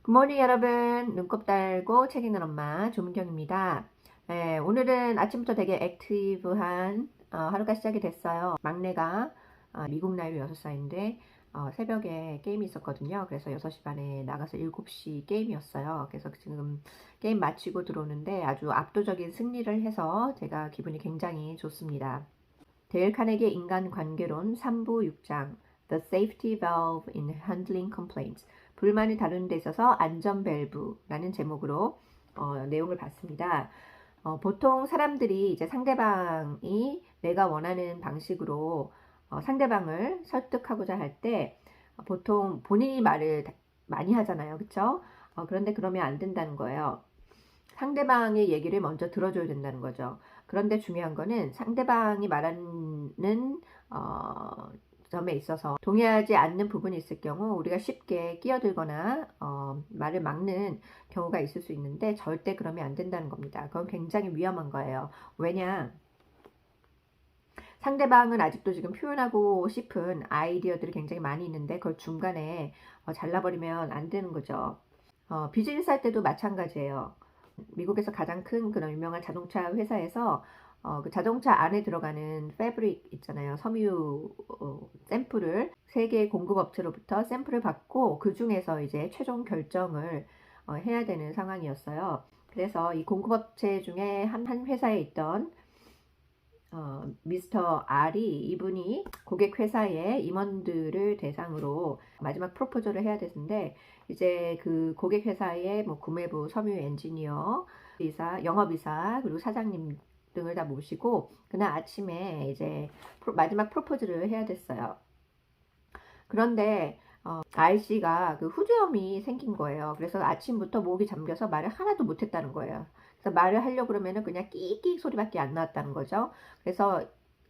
굿모닝 여러분. 눈곱 달고 책 읽는 엄마 조민경입니다. 오늘은 아침부터 되게 액티브한 하루가 시작이 됐어요. 막내가 미국 나이로 6살인데 새벽에 게임이 있었거든요. 그래서 6시 반에 나가서 7시 게임이었어요. 그래서 지금 게임 마치고 들어오는데 아주 압도적인 승리를 해서 제가 기분이 굉장히 좋습니다. 데일 카네기의 인간관계론 3부 6장 The Safety Valve in Handling Complaints, 불만을 다루는 데 있어서 안전 밸브라는 제목으로 내용을 봤습니다. 보통 사람들이 이제 상대방이 내가 원하는 방식으로 상대방을 설득하고자 할 때 보통 본인이 말을 많이 하잖아요. 그쵸? 그런데 그러면 안 된다는 거예요. 상대방의 얘기를 먼저 들어줘야 된다는 거죠. 그런데 중요한 거는 상대방이 말하는 점에 있어서 동의하지 않는 부분이 있을 경우 우리가 쉽게 끼어들거나 말을 막는 경우가 있을 수 있는데 절대 그러면 안 된다는 겁니다. 그건 굉장히 위험한 거예요. 왜냐? 상대방은 아직도 지금 표현하고 싶은 아이디어들이 굉장히 많이 있는데 그걸 중간에 잘라버리면 안 되는 거죠. 비즈니스 할 때도 마찬가지예요. 미국에서 가장 큰 그런 유명한 자동차 회사에서 그 자동차 안에 들어가는 패브릭 있잖아요. 섬유 샘플을 세 개의 공급업체로부터 샘플을 받고 그 중에서 이제 최종 결정을 해야 되는 상황이었어요. 그래서 이 공급업체 중에 한 회사에 있던 미스터 R이 이분이 고객 회사의 임원들을 대상으로 마지막 프로포즈를 해야 되는데 이제 그 고객 회사의 뭐 구매부, 섬유 엔지니어, 이사, 영업이사 그리고 사장님 등을 다 모시고 그날 아침에 이제 마지막 프로포즈를 해야 됐어요. 그런데 RC가 그 후두염이 생긴 거예요. 그래서 아침부터 목이 잠겨서 말을 하나도 못했다는 거예요. 그래서 말을 하려고 그러면은 그냥 끼익 소리밖에 안 나왔다는 거죠. 그래서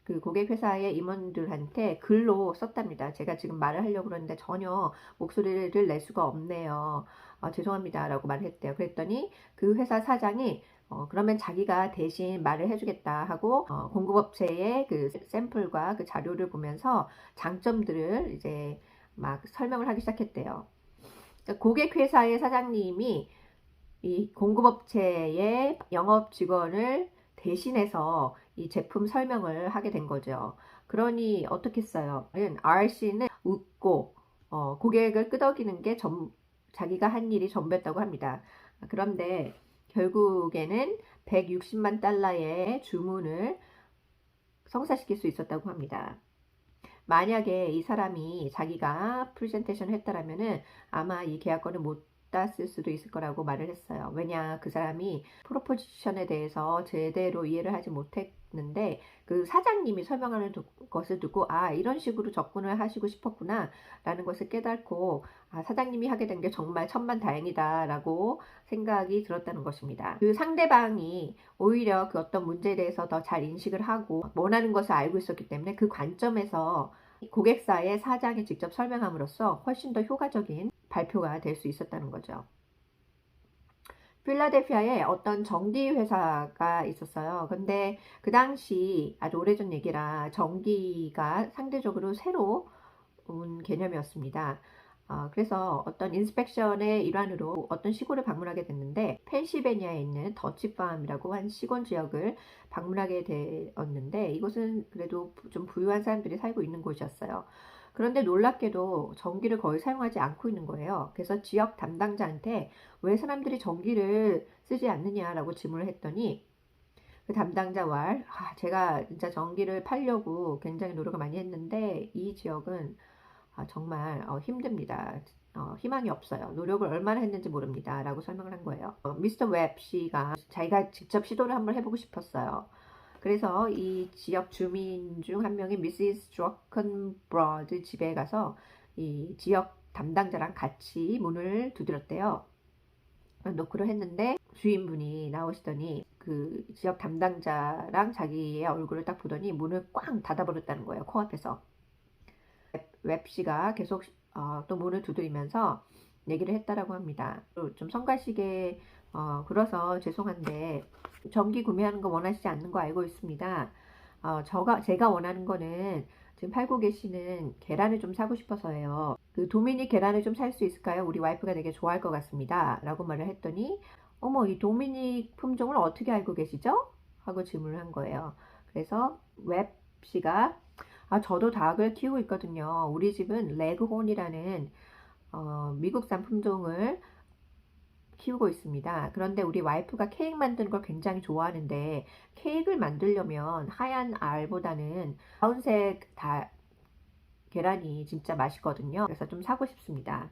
그 고객 회사의 임원들한테 글로 썼답니다. 제가 지금 말을 하려고 그러는데 전혀 목소리를 낼 수가 없네요. 죄송합니다. 라고 말을 했대요. 그랬더니 그 회사 사장이 그러면 자기가 대신 말을 해주겠다 하고 공급업체의 그 샘플과 그 자료를 보면서 장점들을 이제 막 설명을 하기 시작했대요. 고객 회사의 사장님이 이 공급업체의 영업 직원을 대신해서 이 제품 설명을 하게 된 거죠. 그러니 어떻겠어요? RC는 웃고 고객을 끄덕이는 게 자기가 한 일이 전부였다고 합니다. 그런데 결국에는 160만 달러의 주문을 성사시킬 수 있었다고 합니다. 만약에 이 사람이 자기가 프레젠테이션을 했다라면은 아마 이 계약권을 못 땄을 수도 있을 거라고 말을 했어요. 왜냐, 그 사람이 프로포지션에 대해서 제대로 이해를 하지 못했는데 그 사장님이 설명하는 것을 듣고 이런 식으로 접근을 하시고 싶었구나 라는 것을 깨닫고 사장님이 하게 된 게 정말 천만다행이다 라고 생각이 들었다는 것입니다. 그 상대방이 오히려 그 어떤 문제에 대해서 더 잘 인식을 하고 원하는 것을 알고 있었기 때문에 그 관점에서 고객사의 사장이 직접 설명함으로써 훨씬 더 효과적인 발표가 될 수 있었다는 거죠. 필라델피아에 어떤 전기 회사가 있었어요. 근데 그 당시 아주 오래전 얘기라 전기가 상대적으로 새로운 개념이었습니다. 그래서 어떤 인스펙션의 일환으로 어떤 시골을 방문하게 됐는데 펜실베니아에 있는 더치팜이라고 한 시골 지역을 방문하게 되었는데 이곳은 그래도 좀 부유한 사람들이 살고 있는 곳이었어요. 그런데 놀랍게도 전기를 거의 사용하지 않고 있는 거예요. 그래서 지역 담당자한테 왜 사람들이 전기를 쓰지 않느냐라고 질문을 했더니 그 담당자 제가 진짜 전기를 팔려고 굉장히 노력을 많이 했는데 이 지역은 정말 힘듭니다. 희망이 없어요. 노력을 얼마나 했는지 모릅니다. 라고 설명을 한 거예요. 미스터 웹 씨가 자기가 직접 시도를 한번 해보고 싶었어요. 그래서 이 지역 주민 중 한 명이 미시스 조컨브러드 집에 가서 이 지역 담당자랑 같이 문을 두드렸대요. 노크를 했는데 주인분이 나오시더니 그 지역 담당자랑 자기의 얼굴을 딱 보더니 문을 꽝 닫아버렸다는 거예요. 코앞에서. 웹 씨가 계속 또 문을 두드리면서 얘기를 했다라고 합니다. 좀 성가시게 굴어서 죄송한데 전기 구매하는 거 원하시지 않는 거 알고 있습니다. 제가 원하는 거는 지금 팔고 계시는 계란을 좀 사고 싶어서예요. 그 도미닉 계란을 좀 살 수 있을까요? 우리 와이프가 되게 좋아할 것 같습니다. 라고 말을 했더니 어머, 이 도미닉 품종을 어떻게 알고 계시죠? 하고 질문을 한 거예요. 그래서 웹 씨가 저도 닭을 키우고 있거든요. 우리 집은 레그혼이라는 미국산 품종을 키우고 있습니다. 그런데 우리 와이프가 케이크 만드는 걸 굉장히 좋아하는데 케이크를 만들려면 하얀 알보다는 브라운색 계란이 진짜 맛있거든요. 그래서 좀 사고 싶습니다.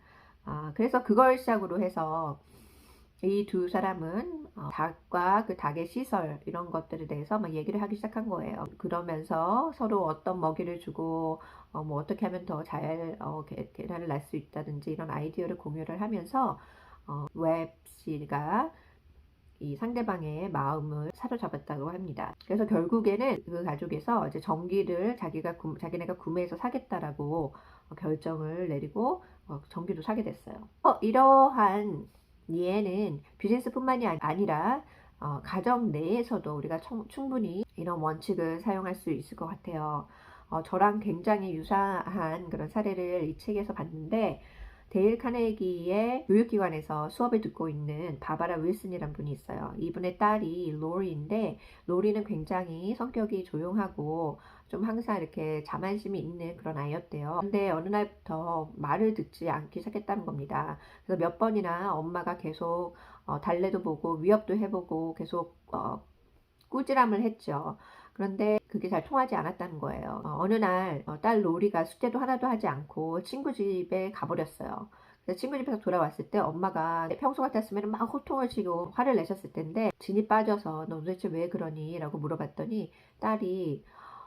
그래서 그걸 시작으로 해서 이 두 사람은 닭과 그 닭의 시설 이런 것들에 대해서 막 얘기를 하기 시작한 거예요. 그러면서 서로 어떤 먹이를 주고 뭐 어떻게 하면 더 잘 계란을 낳을 수 있다든지 이런 아이디어를 공유를 하면서 웹 씨가 이 상대방의 마음을 사로잡았다고 합니다. 그래서 결국에는 그 가족에서 이제 전기를 자기네가 구매해서 사겠다라고 결정을 내리고 전기도 사게 됐어요. 이러한 예는 비즈니스뿐만이 아니라 가정 내에서도 우리가 충분히 이런 원칙을 사용할 수 있을 것 같아요. 저랑 굉장히 유사한 그런 사례를 이 책에서 봤는데 데일 카네기의 교육기관에서 수업을 듣고 있는 바바라 윌슨이라는 분이 있어요. 이분의 딸이 로리인데 로리는 굉장히 성격이 조용하고 좀 항상 이렇게 자만심이 있는 그런 아이였대요. 근데 어느 날부터 말을 듣지 않기 시작했다는 겁니다. 그래서 몇 번이나 엄마가 계속 달래도 보고 위협도 해보고 계속 꾸지람을 했죠. 그런데 그게 잘 통하지 않았다는 거예요. 어느 날 딸 로리가 숙제도 하나도 하지 않고 친구 집에 가버렸어요. 그래서 친구 집에서 돌아왔을 때 엄마가 평소 같았으면 막 호통을 치고 화를 내셨을 텐데 진이 빠져서 너 도대체 왜 그러니? 라고 물어봤더니 딸이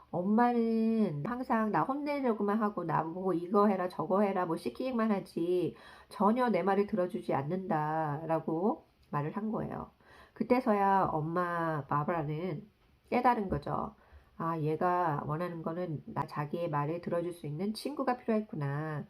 엄마는 항상 나 혼내려고만 하고 나보고 이거 해라 저거 해라 뭐 시키기만 하지 전혀 내 말을 들어주지 않는다 라고 말을 한 거예요. 그때서야 엄마 바바라는 깨달은 거죠. 얘가 원하는 거는 자기의 말을 들어줄 수 있는 친구가 필요했구나.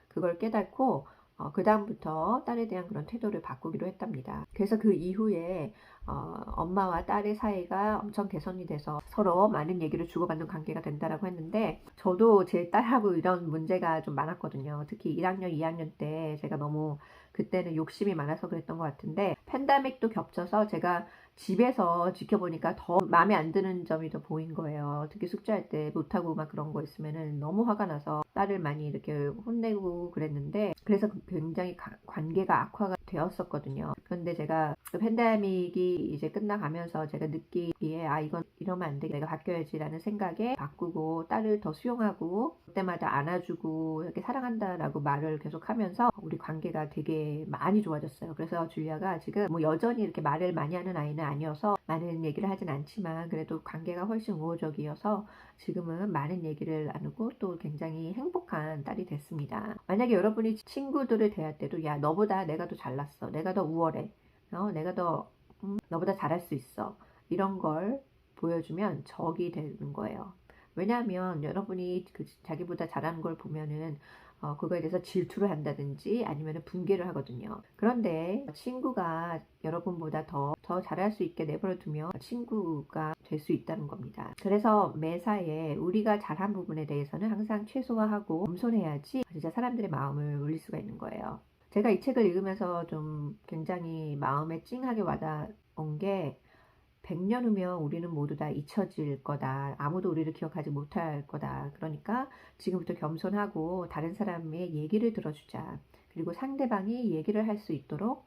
그걸 깨닫고 그 다음부터 딸에 대한 그런 태도를 바꾸기로 했답니다. 그래서 그 이후에 엄마와 딸의 사이가 엄청 개선이 돼서 서로 많은 얘기를 주고받는 관계가 된다라고 했는데 저도 제 딸하고 이런 문제가 좀 많았거든요. 특히 1학년, 2학년 때 제가 너무 그때는 욕심이 많아서 그랬던 것 같은데 팬데믹도 겹쳐서 제가 집에서 지켜보니까 더 마음에 안 드는 점이 더 보인 거예요. 특히 숙제할 때 못하고 막 그런 거 있으면은 너무 화가 나서 딸을 많이 이렇게 혼내고 그랬는데 그래서 굉장히 관계가 악화가 되었었거든요. 그런데 제가 그 팬데믹이 이제 끝나가면서 제가 느끼기에 이건 이러면 안 돼. 내가 바뀌어야지라는 생각에 바꾸고 딸을 더 수용하고 그때마다 안아주고 이렇게 사랑한다라고 말을 계속하면서 우리 관계가 되게 많이 좋아졌어요. 그래서 줄리아가 지금 뭐 여전히 이렇게 말을 많이 하는 아이는 아니어서 많은 얘기를 하진 않지만 그래도 관계가 훨씬 우호적이어서 지금은 많은 얘기를 나누고 또 굉장히 행복한 딸이 됐습니다. 만약에 여러분이 친구들을 대할 때도 야 너보다 내가 더 잘났어. 내가 더 우월해. 내가 더 너보다 잘할 수 있어. 이런 걸 보여주면 적이 되는 거예요. 왜냐하면 여러분이 자기보다 잘하는 걸 보면은 그거에 대해서 질투를 한다든지 아니면 붕괴를 하거든요. 그런데 친구가 여러분보다 더 잘할 수 있게 내버려 두면 친구가 될 수 있다는 겁니다. 그래서 매사에 우리가 잘한 부분에 대해서는 항상 최소화하고 겸손해야지 진짜 사람들의 마음을 울릴 수가 있는 거예요. 제가 이 책을 읽으면서 좀 굉장히 마음에 찡하게 와닿은 게 100년 후면 우리는 모두 다 잊혀질 거다. 아무도 우리를 기억하지 못할 거다. 그러니까 지금부터 겸손하고 다른 사람의 얘기를 들어주자. 그리고 상대방이 얘기를 할 수 있도록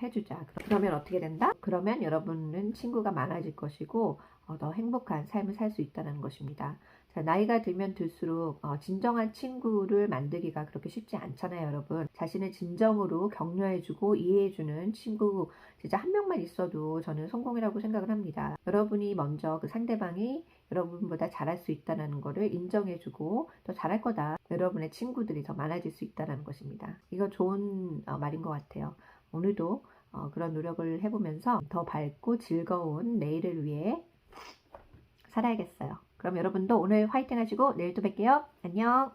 해주자. 그러면 어떻게 된다? 그러면 여러분은 친구가 많아질 것이고 더 행복한 삶을 살 수 있다는 것입니다. 자, 나이가 들면 들수록 진정한 친구를 만들기가 그렇게 쉽지 않잖아요, 여러분. 자신을 진정으로 격려해주고 이해해주는 친구 진짜 한 명만 있어도 저는 성공이라고 생각을 합니다. 여러분이 먼저 그 상대방이 여러분보다 잘할 수 있다는 것을 인정해주고 더 잘할 거다. 여러분의 친구들이 더 많아질 수 있다는 것입니다. 이거 좋은 말인 것 같아요. 오늘도 그런 노력을 해보면서 더 밝고 즐거운 내일을 위해 살아야겠어요. 그럼 여러분도 오늘 화이팅 하시고 내일 또 뵐게요. 안녕.